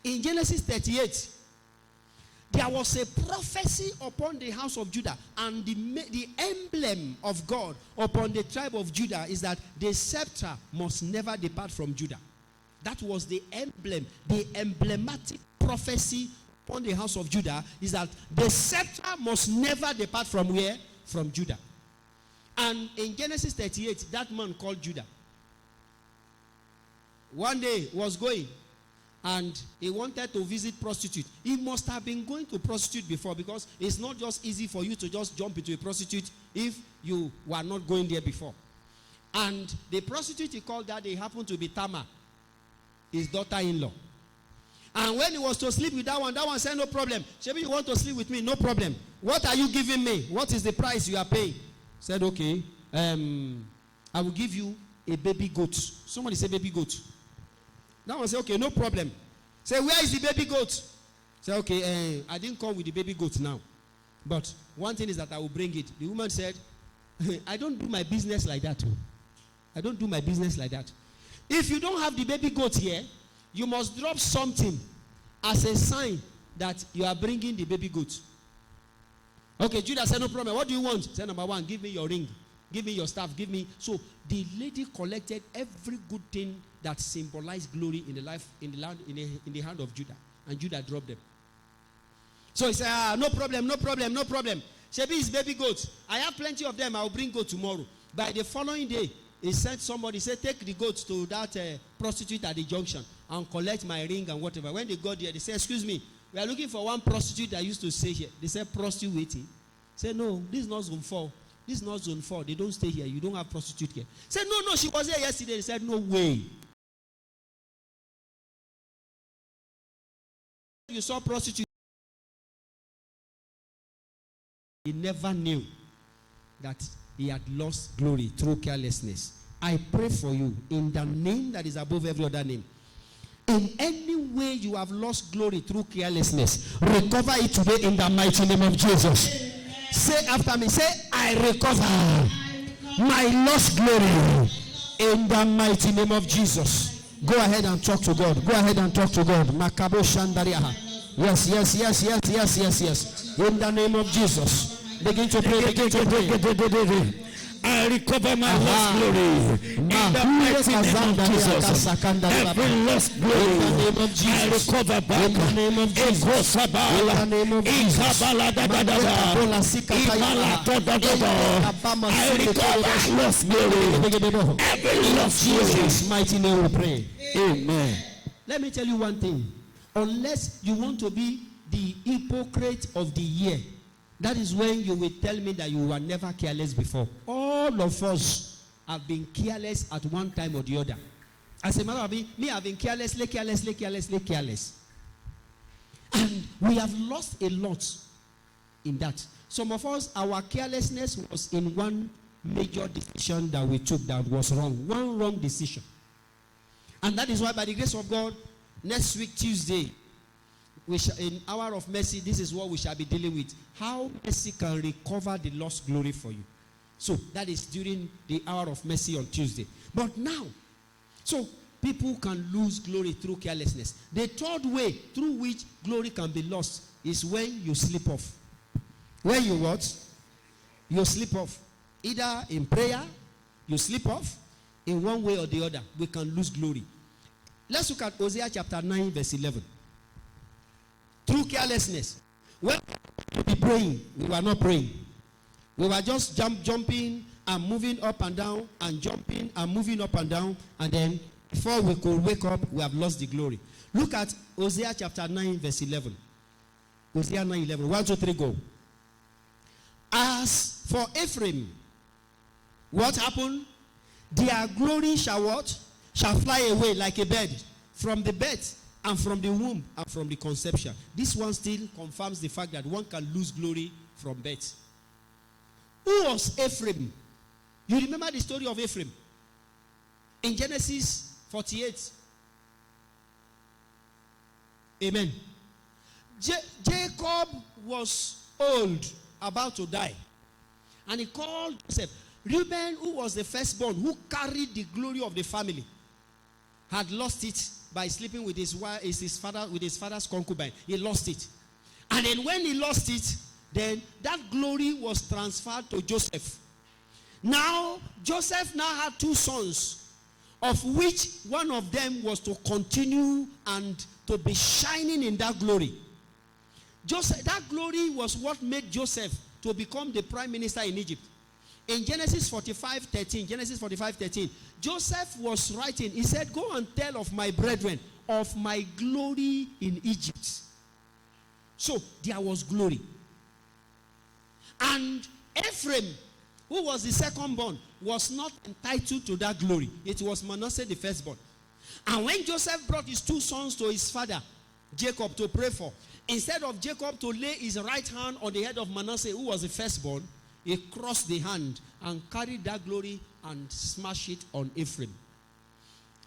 in Genesis 38, there was a prophecy upon the house of Judah, and the emblem of God upon the tribe of Judah is that the scepter must never depart from Judah. That was the emblem, the emblematic prophecy upon the house of Judah is that the scepter must never depart from where? From Judah. And in Genesis 38, that man called Judah one day was going, and he wanted to visit prostitute. He must have been going to prostitute before, because it's not just easy for you to just jump into a prostitute if you were not going there before. And the prostitute he called that day happened to be Tamar, his daughter-in-law. And when he was to sleep with that one said, no problem. Shebi, you want to sleep with me? No problem. What are you giving me? What is the price you are paying? Said, okay, I will give you a baby goat. Somebody say baby goat. That one said, okay, no problem. Say, where is the baby goat? Say, okay, I didn't come with the baby goat now. But one thing is that I will bring it. The woman said, I don't do my business like that. I don't do my business like that. If you don't have the baby goat here, you must drop something as a sign that you are bringing the baby goat. Okay, Judah said, no problem. What do you want? Say, number one, give me your ring. Give me your staff. Give me. So the lady collected every good thing that symbolized glory in the life, in the land, in the hand of Judah. And Judah dropped them. So he said, no problem, no problem, no problem. Shebi is baby goats. I have plenty of them. I will bring goat tomorrow. By the following day, he sent somebody, said, take the goats to that prostitute at the junction and collect my ring and whatever. When they got there, they said, excuse me, we are looking for one prostitute that used to stay here. They said, prostitute waiting. Said, no, this is not zone 4. This is not zone 4. They don't stay here. You don't have prostitute here. Said, no, she was here yesterday. They said, no way. You saw prostitute. He never knew that he had lost glory through carelessness. I pray for you in the name that is above every other name. In any way you have lost glory through carelessness, recover it today in the mighty name of Jesus. Amen. Say after me, say, I recover my lost glory in the mighty name of Jesus. Go ahead and talk to God. Go ahead and talk to God. Makabo Shandariaha. Yes. In the name of Jesus. Begin to pray. I recover my lost glory in the mighty name of Jesus. Every lost glory, I recover back. In the name of Jesus. In the name of Jesus. I recover lost glory. Every lost glory. Mighty name we pray. Amen. Let me tell you one thing. Unless you want to be the hypocrite of the year, that is when you will tell me that you were never careless before. All of us have been careless at one time or the other. As a matter of me, I've been carelessly. And we have lost a lot in that. Some of us, our carelessness was in one major decision that we took that was wrong. One wrong decision. And that is why, by the grace of God, next week, Tuesday, in Hour of Mercy, this is what we shall be dealing with. How mercy can recover the lost glory for you. So that is during the Hour of Mercy on Tuesday. But now, so people can lose glory through carelessness. The third way through which glory can be lost is when you slip off. When you what? You slip off. Either in prayer, you slip off. In one way or the other, we can lose glory. Let's look at Hosea chapter 9, verse 11. Through carelessness. When we were praying, we were not praying. We were just jumping and moving up and down and jumping and moving up and down. And then before we could wake up, we have lost the glory. Look at Hosea chapter 9, verse 11. Hosea 9, 11. 1, 2, 3, go. As for Ephraim, what happened? Their glory shall what? Shall fly away like a bird from the bed and from the womb and from the conception. This one still confirms the fact that one can lose glory from birth. Who was Ephraim? You remember the story of Ephraim? In Genesis 48. Amen. Jacob was old, about to die. And he called Joseph. Reuben, who was the firstborn, who carried the glory of the family, had lost it by sleeping with his wife, his father's concubine. He lost it. And then when he lost it, then that glory was transferred to Joseph. Now, Joseph now had 2 sons, of which one of them was to continue and to be shining in that glory. That glory was what made Joseph to become the prime minister in Egypt. In Genesis 45:13, Joseph was writing, he said, go and tell of my brethren of my glory in Egypt. So there was glory. And Ephraim, who was the second born, was not entitled to that glory. It was Manasseh the firstborn. And when Joseph brought his 2 sons to his father, Jacob, to pray for, instead of Jacob to lay his right hand on the head of Manasseh, who was the firstborn, he crossed the hand and carried that glory and smashed it on Ephraim.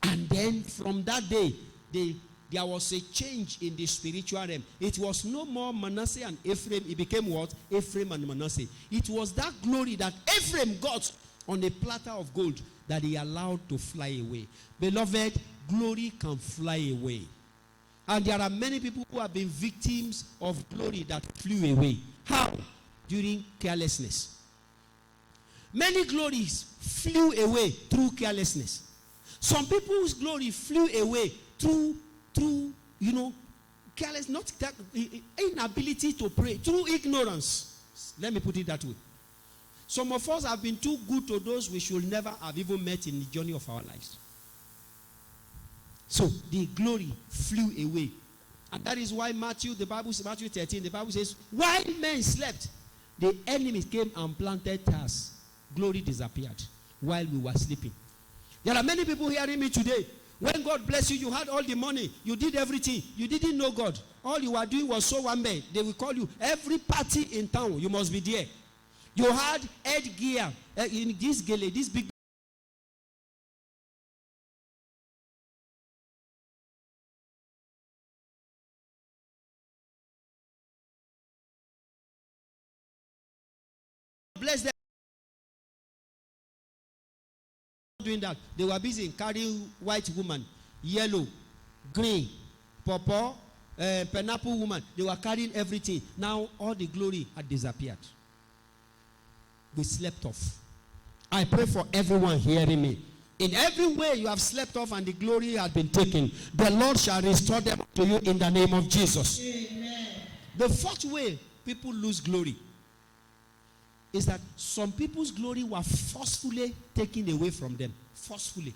And then from that day, there was a change in the spiritual realm. It was no more Manasseh and Ephraim. It became what? Ephraim and Manasseh. It was that glory that Ephraim got on a platter of gold that he allowed to fly away. Beloved, glory can fly away. And there are many people who have been victims of glory that flew away. How? During carelessness. Many glories flew away through carelessness. Some people's glory flew away through careless, not that, inability to pray, through ignorance. Let me put it that way. Some of us have been too good to those we should never have even met in the journey of our lives. So the glory flew away. And that is why Matthew 13, the Bible says, while men slept, the enemy came and planted tares. Glory disappeared while we were sleeping. There are many people hearing me today. When God bless you, you had all the money. You did everything. You didn't know God. All you were doing was so one man. They will call you. Every party in town, you must be there. You had headgear. In this gele, this big. Bless them. Doing that, they were busy in carrying white woman, yellow, green, purple, pineapple woman. They were carrying everything. Now all the glory had disappeared. We slept off. I pray for everyone hearing me. In every way you have slept off and the glory had been taken, the Lord shall restore them to you in the name of Jesus. Amen. The fourth way people lose glory is that some people's glory were forcefully taken away from them. Forcefully.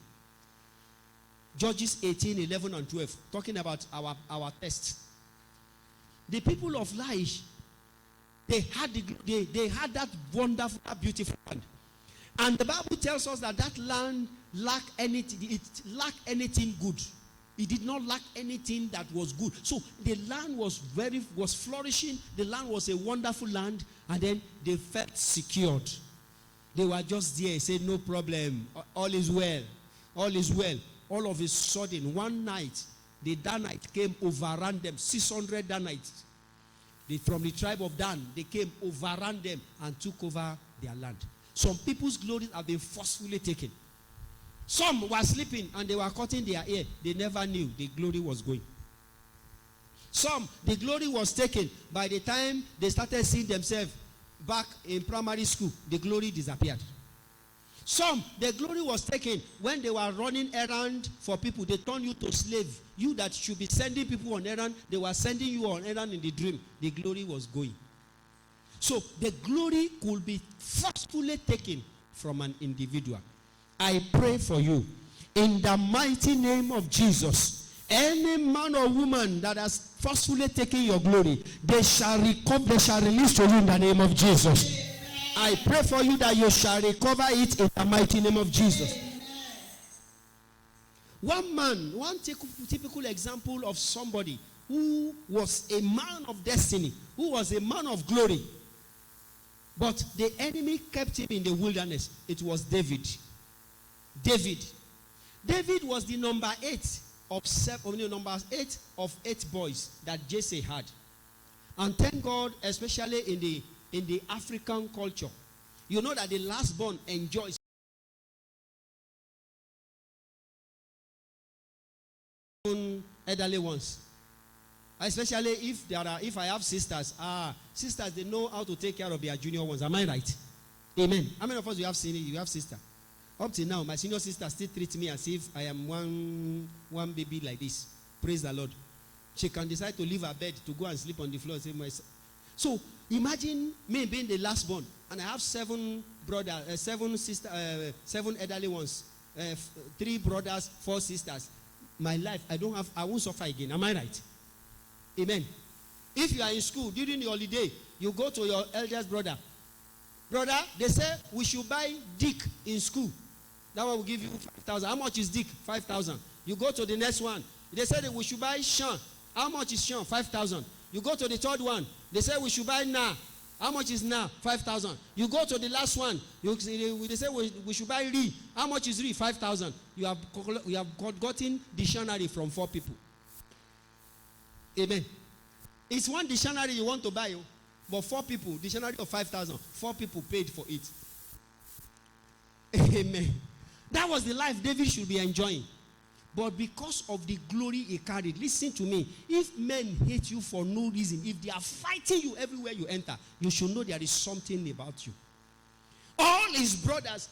Judges 18, 11 and 12, talking about our test. The people of Laish, they had that wonderful, beautiful land. And the Bible tells us that land lacked anything. It lacked anything good. It did not lack anything that was good. So the land was flourishing. The land was a wonderful land. And then they felt secured. They were just there, said, no problem. All is well. All is well. All of a sudden, one night, the Danite came, overran them. 600 Danites. From the tribe of Dan, they came, overran them, and took over their land. Some people's glories have been forcefully taken. Some were sleeping and they were cutting their hair. They never knew the glory was going. Some, the glory was taken. By the time they started seeing themselves back in primary school, the glory disappeared. Some, the glory was taken when they were running errand for people. They turned you to slave. You that should be sending people on errand, they were sending you on errand in the dream. The glory was going. So the glory could be forcefully taken from an individual. I pray for you in the mighty name of Jesus. Any man or woman that has forcefully taken your glory, they shall recover, they shall release to you in the name of Jesus. Amen. I pray for you that you shall recover it in the mighty name of Jesus. Amen. One typical example of somebody who was a man of destiny, who was a man of glory, but the enemy kept him in the wilderness. It was David. David was the number 8 of 8 boys that Jesse had. And thank God, especially in the African culture, you know that the last born enjoys elderly ones. Especially if I have sisters. Sisters, they know how to take care of their junior ones. Am I right? Amen. How many of us you have sister? Up till now, my senior sister still treats me as if I am one baby like this. Praise the Lord. She can decide to leave her bed to go and sleep on the floor. So imagine me being the last born, and I have 7 brothers, 7 sisters, 7 elderly ones, 3 brothers, 4 sisters. My life, I won't suffer again. Am I right? Amen. If you are in school during the holiday, you go to your eldest brother. Brother, they say we should buy Dick in school. That one will give you 5,000. How much is Dick? 5,000. You go to the next one. They say that we should buy Sean. How much is Sean? 5,000. You go to the third one. They say we should buy Na. How much is Na? 5,000. You go to the last one. They say we should buy Ri. How much is Ri? 5,000. You have gotten dictionary from 4 people. Amen. It's one dictionary you want to buy, but 4 people, dictionary of 5,000. 4 people paid for it. Amen. That was the life David should be enjoying. But because of the glory he carried, listen to me. If men hate you for no reason, if they are fighting you everywhere you enter, you should know there is something about you. All his brothers,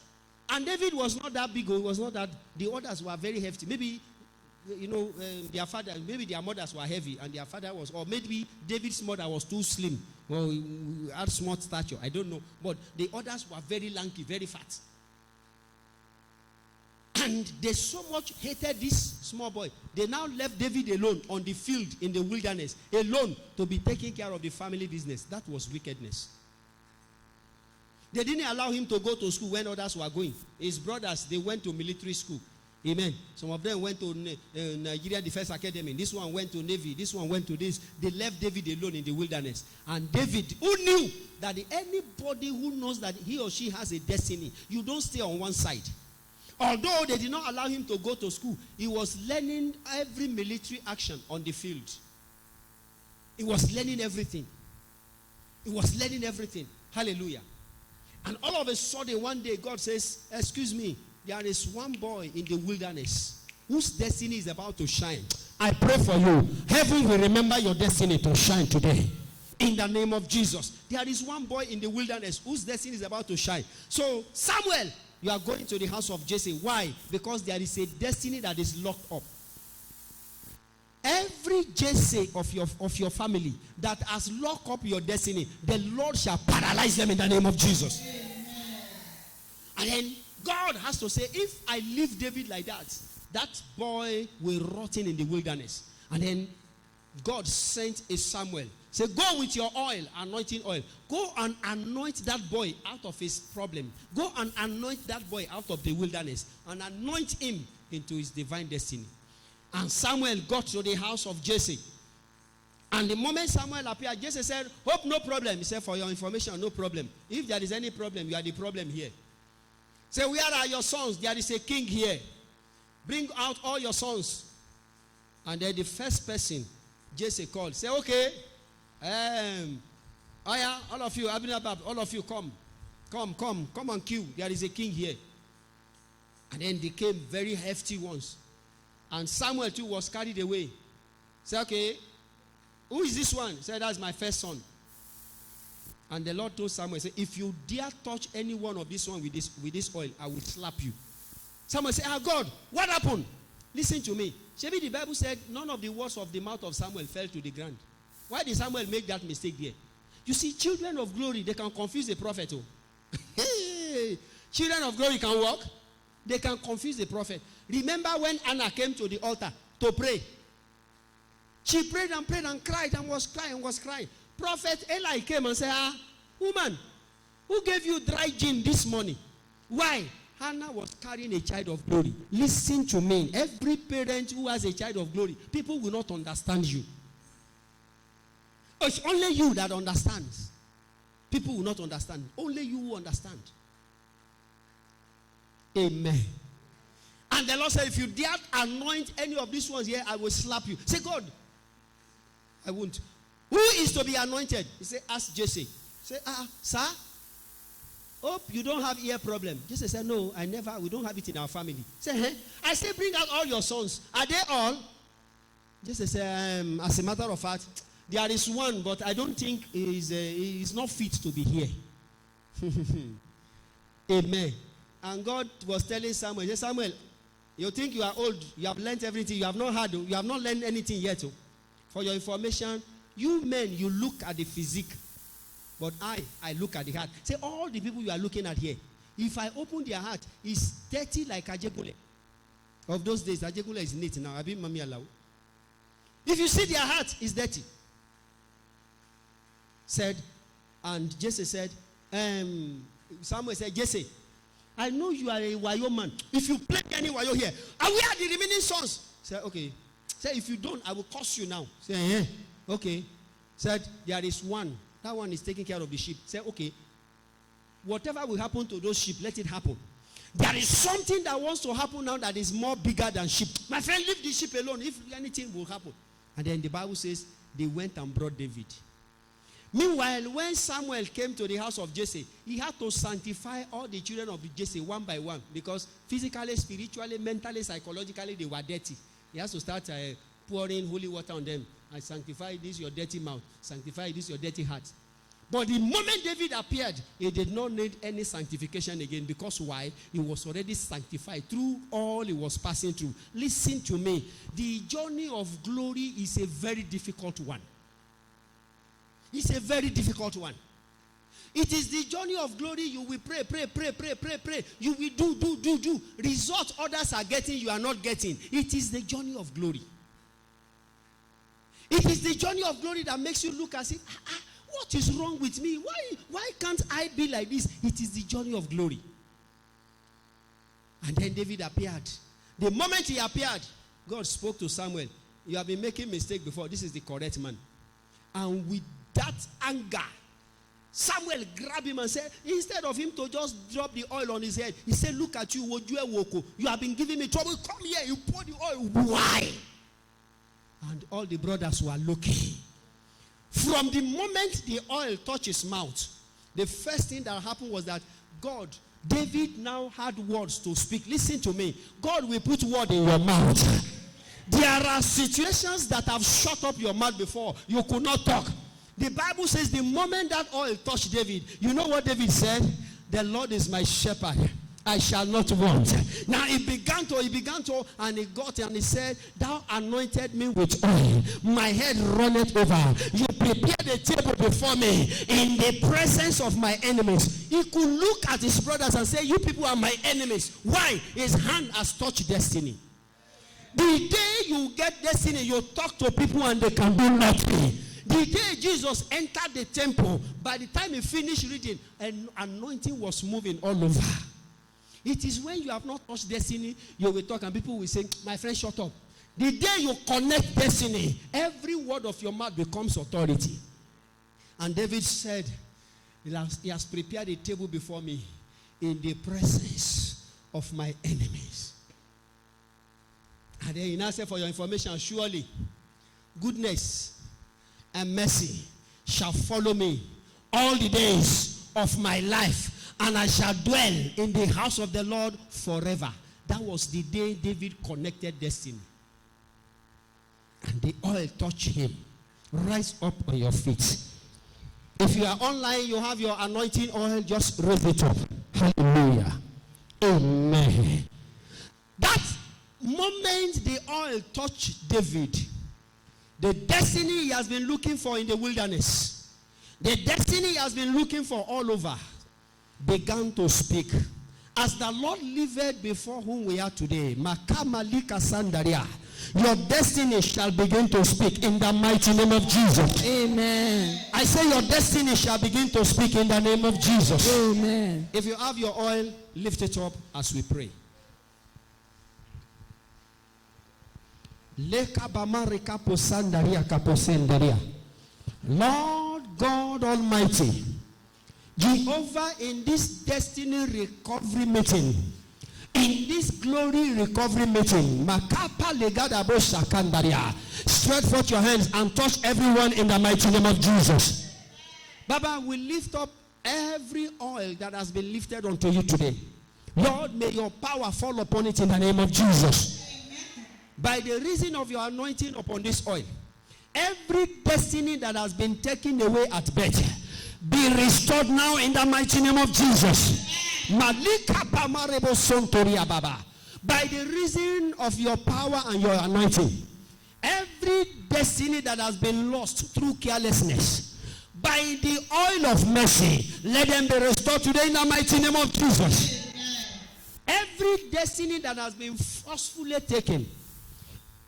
and David was not that big, or was not that, the others were very hefty. Maybe, their father, maybe their mothers were heavy, and their father was, or maybe David's mother was too slim. Well, he had small stature. I don't know. But the others were very lanky, very fat. And they so much hated this small boy. They now left David alone on the field in the wilderness, alone to be taking care of the family business. That was wickedness. They didn't allow him to go to school when others were going. His brothers, they went to military school. Amen. Some of them went to Nigeria Defense Academy. This one went to Navy. This one went to this. They left David alone in the wilderness. And David, who knew that anybody who knows that he or she has a destiny, you don't stay on one side. Although they did not allow him to go to school, he was learning every military action on the field. He was learning everything. He was learning everything. Hallelujah. And all of a sudden, one day, God says, excuse me, there is one boy in the wilderness whose destiny is about to shine. I pray for you. Heaven will remember your destiny to shine today. In the name of Jesus. There is one boy in the wilderness whose destiny is about to shine. So, Samuel, you are going to the house of Jesse. Why? Because there is a destiny that is locked up. Every Jesse of your family that has locked up your destiny, the Lord shall paralyze them in the name of Jesus. Amen. And then God has to say, if I leave David like that, that boy will rot in the wilderness. And then God sent a Samuel. Say, go with your oil, anointing oil. Go and anoint that boy out of his problem. Go and anoint that boy out of the wilderness. And anoint him into his divine destiny. And Samuel got to the house of Jesse. And the moment Samuel appeared, Jesse said, hope no problem. He said, for your information, no problem. If there is any problem, you are the problem here. Say, where are your sons? There is a king here. Bring out all your sons. And then the first person Jesse called, say, okay, all of you, Abinadab, all of you, come and queue. There is a king here. And then they came very hefty ones. And Samuel too was carried away. Say, okay, who is this one? Say, that's my first son. And the Lord told Samuel, say, if you dare touch any one of this one with this oil, I will slap you. Samuel said, God, what happened? Listen to me. Maybe the Bible said none of the words of the mouth of Samuel fell to the ground. Why did Samuel make that mistake there? You see, children of glory, they can confuse a prophet. Hey, children of glory can walk. They can confuse the prophet. Remember when Anna came to the altar to pray? She prayed and cried and was crying. Prophet Eli came and said, woman, who gave you dry gin this morning? Why? Hannah was carrying a child of glory. Listen to me. Every parent who has a child of glory, people will not understand you. It's only you that understands. People will not understand. Only you will understand. Amen. And the Lord said, if you dare anoint any of these ones here, I will slap you. Say, God, I won't. Who is to be anointed? He said, ask Jesse. Say, sir, hope you don't have ear problem. Jesse said, no, we don't have it in our family. Say, I say, bring out all your sons. Are they all? Jesse said, as a matter of fact, there is one, but I don't think he is not fit to be here. Amen. And God was telling Samuel, he said, Samuel, you think you are old, you have learned everything, you have not learned anything yet. For your information, you men, you look at the physique, but I look at the heart. Say, all the people you are looking at here, if I open their heart, it's dirty like Ajegule. Of those days, Ajegule is neat now. Abi Mami Alao. If you see their heart, it's dirty. Said, and Jesse said, Samuel said, Jesse, I know you are a Wayo man. If you play any Wayo here, and we are the remaining sons. Said, okay. Said, if you don't, I will curse you now. Said, okay. Said, there is one. That one is taking care of the sheep. Said, okay. Whatever will happen to those sheep, let it happen. There is something that wants to happen now that is more bigger than sheep. My friend, leave the sheep alone. If anything will happen. And then the Bible says, they went and brought David. Meanwhile, when Samuel came to the house of Jesse, he had to sanctify all the children of Jesse one by one, because physically, spiritually, mentally, psychologically, they were dirty. He has to start pouring holy water on them. I sanctify this your dirty mouth. Sanctify this your dirty heart. But the moment David appeared, he did not need any sanctification again. Because why? He was already sanctified through all he was passing through. Listen to me. The journey of glory is a very difficult one. It's a very difficult one. It is the journey of glory. You will pray. You will do. Result others are getting, you are not getting. It is the journey of glory. It is the journey of glory that makes you look and say, what is wrong with me? Why can't I be like this? It is the journey of glory. And then David appeared. The moment he appeared, God spoke to Samuel. You have been making mistake before. This is the correct man. And with that anger, Samuel grabbed him and said, instead of him to just drop the oil on his head, he said, look at you, you have been giving me trouble. Come here, you pour the oil. Why? And all the brothers were looking. From the moment the oil touched his mouth, the first thing that happened was that David now had words to speak. Listen to me. God will put word in your mouth. There are situations that have shut up your mouth before. You could not talk. The Bible says the moment that oil touched David, you know what David said? The Lord is my shepherd. I shall not want. Now he began to, and he got and he said, thou anointed me with oil. My head runneth over. You prepared a table before me in the presence of my enemies. He could look at his brothers and say, you people are my enemies. Why? His hand has touched destiny. The day you get destiny, you talk to people and they can do nothing. The day Jesus entered the temple, by the time he finished reading, an anointing was moving all over. It is when you have not touched destiny, you will talk and people will say, my friend, shut up. The day you connect destiny, every word of your mouth becomes authority. And David said, he has prepared a table before me in the presence of my enemies. And then he now said, for your information, surely goodness and mercy shall follow me all the days of my life, and I shall dwell in the house of the Lord forever. That was the day David connected destiny. And the oil touched him. Rise up on your feet. If you are online, you have your anointing oil, just raise it up. Hallelujah. Amen. That moment the oil touched David, the destiny he has been looking for in the wilderness, the destiny he has been looking for all over, began to speak. As the Lord liveth before whom we are today, Makamalika Sandaria, your destiny shall begin to speak in the mighty name of Jesus. Amen. I say your destiny shall begin to speak in the name of Jesus. Amen. If you have your oil, lift it up as we pray. Lord God Almighty, Jehovah, in this destiny recovery meeting, in this glory recovery meeting, stretch forth your hands and touch everyone in the mighty name of Jesus. Baba, we lift up every oil that has been lifted unto you today. Lord, may your power fall upon it in the name of Jesus. by the reason of your anointing upon this oil, every destiny that has been taken away at birth, be restored now in the mighty name of Jesus. By the reason of your power and your anointing, every destiny that has been lost through carelessness, by the oil of mercy, let them be restored today in the mighty name of Jesus. Every destiny that has been forcefully taken,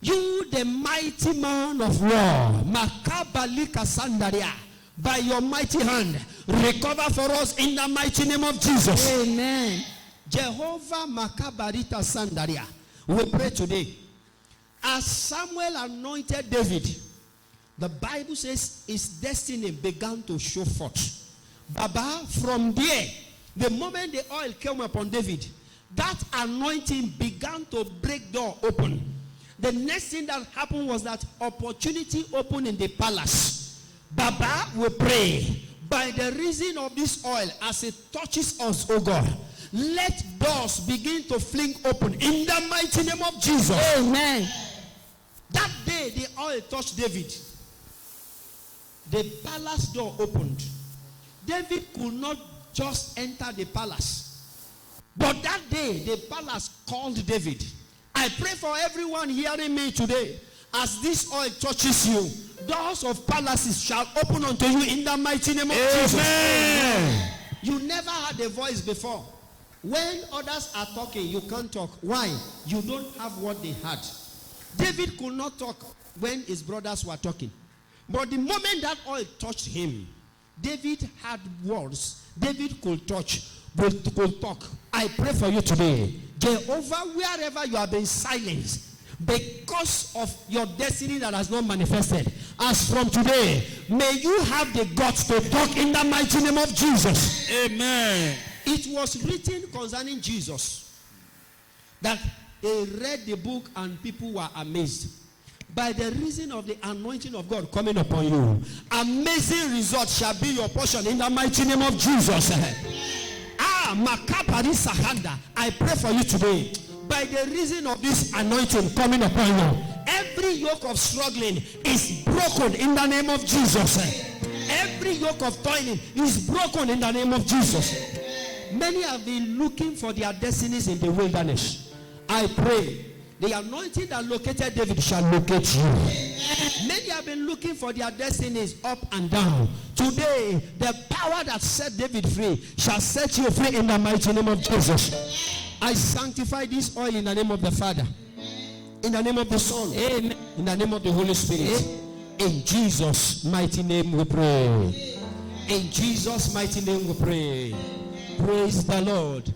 you, the mighty man of war, Makabalika Sandaria, by your mighty hand, recover for us in the mighty name of Jesus. Amen. Jehovah Makabarita Sandaria, we pray today. As Samuel anointed David, the Bible says his destiny began to show forth. Baba, from there, the moment the oil came upon David, that anointing began to break door open. The next thing that happened was that opportunity opened in the palace. Baba, we pray, by the reason of this oil, as it touches us, oh God, let doors begin to fling open in the mighty name of Jesus. Amen. That day the oil touched David, the palace door opened. David could not just enter the palace, but that day the palace called David. I pray for everyone hearing me today, as this oil touches you, doors of palaces shall open unto you in the mighty name of Jesus. Amen. You never had a voice before. When others are talking, you can't talk. Why? You don't have what they had. David could not talk when his brothers were talking. But the moment that oil touched him, David had words. David could touch, could talk. I pray for you today, Jehovah, wherever you have been silenced because of your destiny that has not manifested, as from today, may you have the guts to talk in the mighty name of Jesus. Amen. It was written concerning Jesus that they read the book and people were amazed. By the reason of the anointing of God coming upon you, amazing results shall be your portion in the mighty name of Jesus. Makapari Sahanda, I pray for you today. By the reason of this anointing coming upon you, every yoke of struggling is broken in the name of Jesus. Every yoke of toiling is broken in the name of Jesus. Many have been looking for their destinies in the wilderness. I pray the anointing that located David shall locate you. Many have been looking for their destinies up and down. Today, the power that set David free shall set you free in the mighty name of Jesus. I sanctify this oil in the name of the Father, in the name of the Son, amen, in the name of the Holy Spirit. In Jesus' mighty name we pray. In Jesus' mighty name we pray. Praise the Lord.